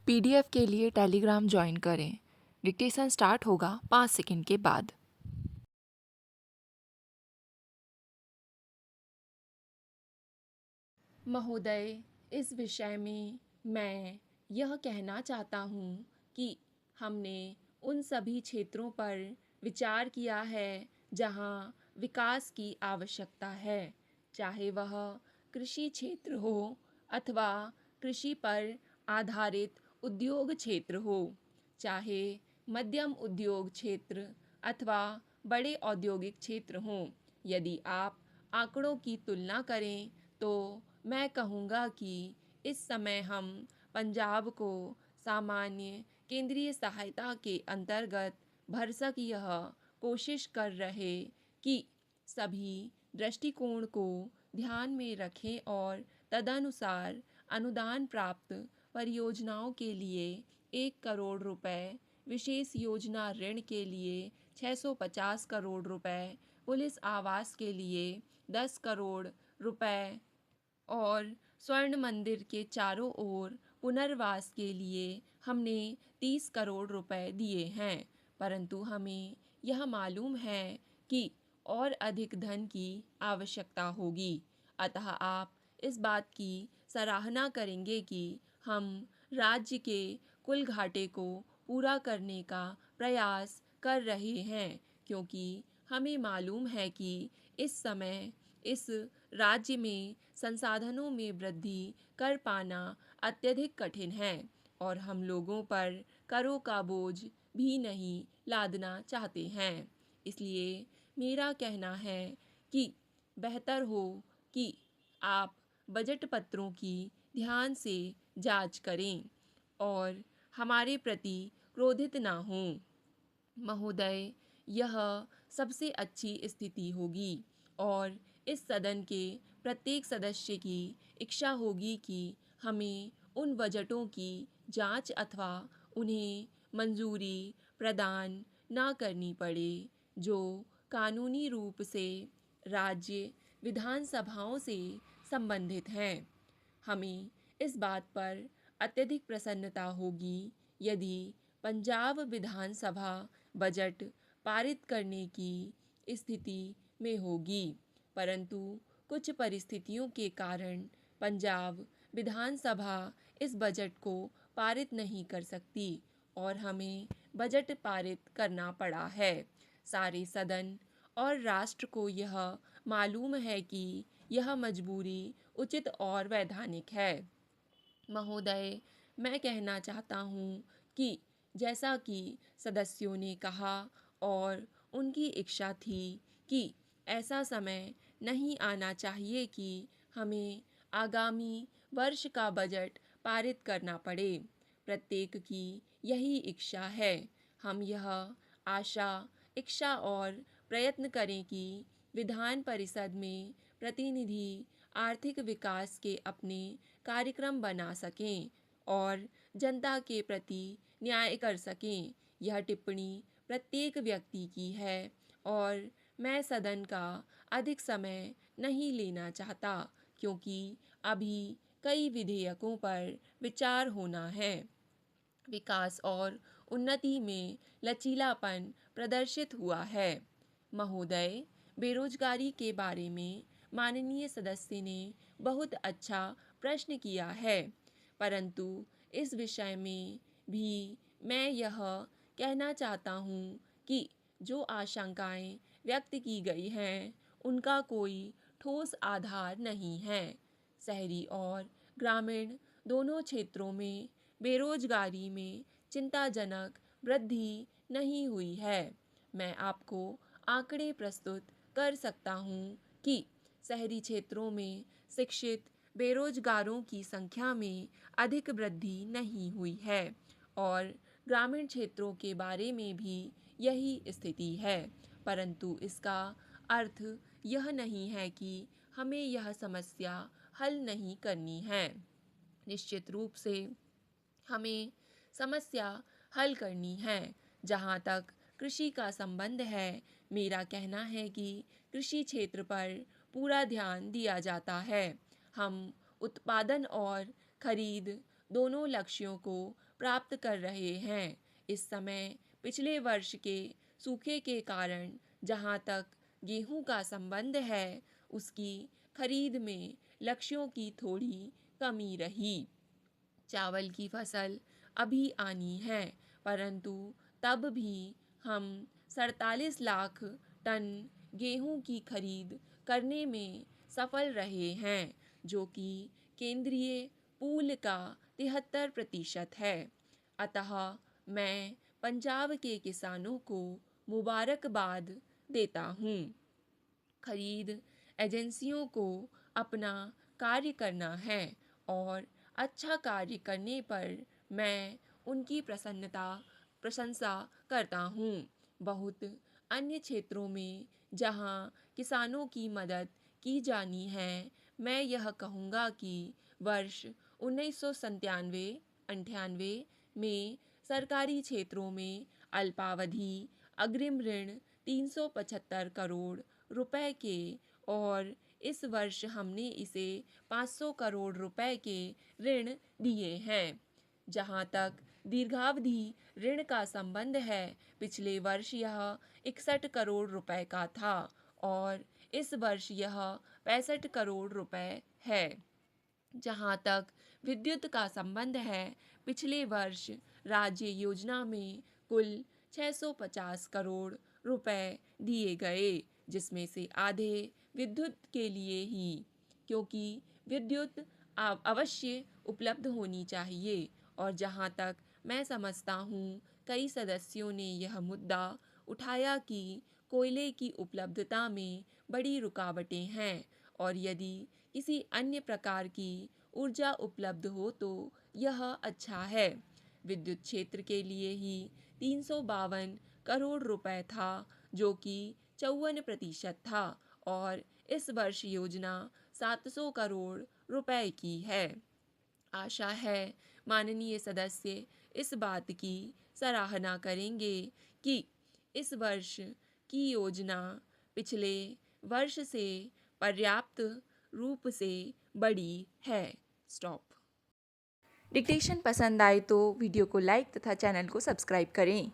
PDF के लिए Telegram join करें। डिक्टेशन स्टार्ट होगा 5 सेकंड के बाद। महोदय, इस विषय में मैं यह कहना चाहता हूँ कि हमने उन सभी क्षेत्रों पर विचार किया है जहाँ विकास की आवश्यकता है, चाहे वह कृषि क्षेत्र हो अथवा कृषि पर आधारित उद्योग क्षेत्र हो, चाहे मध्यम उद्योग क्षेत्र अथवा बड़े औद्योगिक क्षेत्र हों। यदि आप आंकड़ों की तुलना करें तो मैं कहूँगा कि इस समय हम पंजाब को सामान्य केंद्रीय सहायता के अंतर्गत भरसक यह कोशिश कर रहे कि सभी दृष्टिकोण को ध्यान में रखें और तदनुसार अनुदान प्राप्त परियोजनाओं के लिए 1 करोड़ रुपए, विशेष योजना ऋण के लिए 650 करोड़ रुपए, पुलिस आवास के लिए 10 करोड़ रुपए और स्वर्ण मंदिर के चारों ओर पुनर्वास के लिए हमने 30 करोड़ रुपए दिए हैं। परंतु हमें यह मालूम है कि और अधिक धन की आवश्यकता होगी। अतः आप इस बात की सराहना करेंगे कि हम राज्य के कुल घाटे को पूरा करने का प्रयास कर रहे हैं, क्योंकि हमें मालूम है कि इस समय इस राज्य में संसाधनों में वृद्धि कर पाना अत्यधिक कठिन है और हम लोगों पर करों का बोझ भी नहीं लादना चाहते हैं। इसलिए मेरा कहना है कि बेहतर हो कि आप बजट पत्रों की ध्यान से जांच करें और हमारे प्रति क्रोधित ना हों। महोदय, यह सबसे अच्छी स्थिति होगी और इस सदन के प्रत्येक सदस्य की इच्छा होगी कि हमें उन बजटों की जांच अथवा उन्हें मंजूरी प्रदान ना करनी पड़े जो कानूनी रूप से राज्य विधानसभाओं से संबंधित हैं। हमें इस बात पर अत्यधिक प्रसन्नता होगी यदि पंजाब विधानसभा बजट पारित करने की स्थिति में होगी, परंतु कुछ परिस्थितियों के कारण पंजाब विधानसभा इस बजट को पारित नहीं कर सकती और हमें बजट पारित करना पड़ा है। सारे सदन और राष्ट्र को यह मालूम है कि यह मजबूरी उचित और वैधानिक है। महोदय, मैं कहना चाहता हूँ कि जैसा कि सदस्यों ने कहा और उनकी इच्छा थी कि ऐसा समय नहीं आना चाहिए कि हमें आगामी वर्ष का बजट पारित करना पड़े। प्रत्येक की यही इच्छा है। हम यह आशा, इच्छा और प्रयत्न करें कि विधान परिषद में प्रतिनिधि आर्थिक विकास के अपने कार्यक्रम बना सकें और जनता के प्रति न्याय कर सकें। यह टिप्पणी प्रत्येक व्यक्ति की है और मैं सदन का अधिक समय नहीं लेना चाहता, क्योंकि अभी कई विधेयकों पर विचार होना है। विकास और उन्नति में लचीलापन प्रदर्शित हुआ है। महोदय, बेरोजगारी के बारे में माननीय सदस्य ने बहुत अच्छा प्रश्न किया है, परंतु इस विषय में भी मैं यह कहना चाहता हूँ कि जो आशंकाएं व्यक्त की गई हैं उनका कोई ठोस आधार नहीं है। शहरी और ग्रामीण दोनों क्षेत्रों में बेरोजगारी में चिंताजनक वृद्धि नहीं हुई है। मैं आपको आंकड़े प्रस्तुत कर सकता हूँ कि शहरी क्षेत्रों में शिक्षित बेरोजगारों की संख्या में अधिक वृद्धि नहीं हुई है और ग्रामीण क्षेत्रों के बारे में भी यही स्थिति है, परंतु इसका अर्थ यह नहीं है कि हमें यह समस्या हल नहीं करनी है। निश्चित रूप से हमें समस्या हल करनी है। जहाँ तक कृषि का संबंध है, मेरा कहना है कि कृषि क्षेत्र पर पूरा ध्यान दिया जाता है। हम उत्पादन और खरीद दोनों लक्ष्यों को प्राप्त कर रहे हैं। इस समय पिछले वर्ष के सूखे के कारण जहां तक गेहूं का संबंध है, उसकी खरीद में लक्ष्यों की थोड़ी कमी रही। चावल की फसल अभी आनी है, परंतु तब भी हम 47 लाख टन गेहूं की खरीद करने में सफल रहे हैं, जो कि केंद्रीय पूल का 73% है। अतः मैं पंजाब के किसानों को मुबारकबाद देता हूँ। खरीद एजेंसियों को अपना कार्य करना है और अच्छा कार्य करने पर मैं उनकी प्रशंसा करता हूँ। बहुत अन्य क्षेत्रों में जहाँ किसानों की मदद की जानी है, मैं यह कहूँगा कि वर्ष 1997-98 में सरकारी क्षेत्रों में अल्पावधि अग्रिम ऋण 375 करोड़ रुपए के, और इस वर्ष हमने इसे 500 करोड़ रुपए के ऋण दिए हैं। जहां तक दीर्घावधि ऋण का संबंध है, पिछले वर्ष यह 61 करोड़ रुपए का था और इस वर्ष यह 65 करोड़ रुपए है। जहां तक विद्युत का संबंध है, पिछले वर्ष राज्य योजना में कुल 650 करोड़ रुपए दिए गए, जिसमें से आधे विद्युत के लिए ही, क्योंकि विद्युत अवश्य उपलब्ध होनी चाहिए। और जहां तक मैं समझता हूँ, कई सदस्यों ने यह मुद्दा उठाया कि कोयले की उपलब्धता में बड़ी रुकावटें हैं और यदि किसी अन्य प्रकार की ऊर्जा उपलब्ध हो तो यह अच्छा है। विद्युत क्षेत्र के लिए ही 352 करोड़ रुपए था, जो कि 54% था, और इस वर्ष योजना 700 करोड़ रुपए की है। आशा है माननीय सदस्य इस बात की सराहना करेंगे कि इस वर्ष की योजना पिछले वर्ष से पर्याप्त रूप से बड़ी है। स्टॉप। डिक्टेशन पसंद आए तो वीडियो को लाइक तथा चैनल को सब्सक्राइब करें।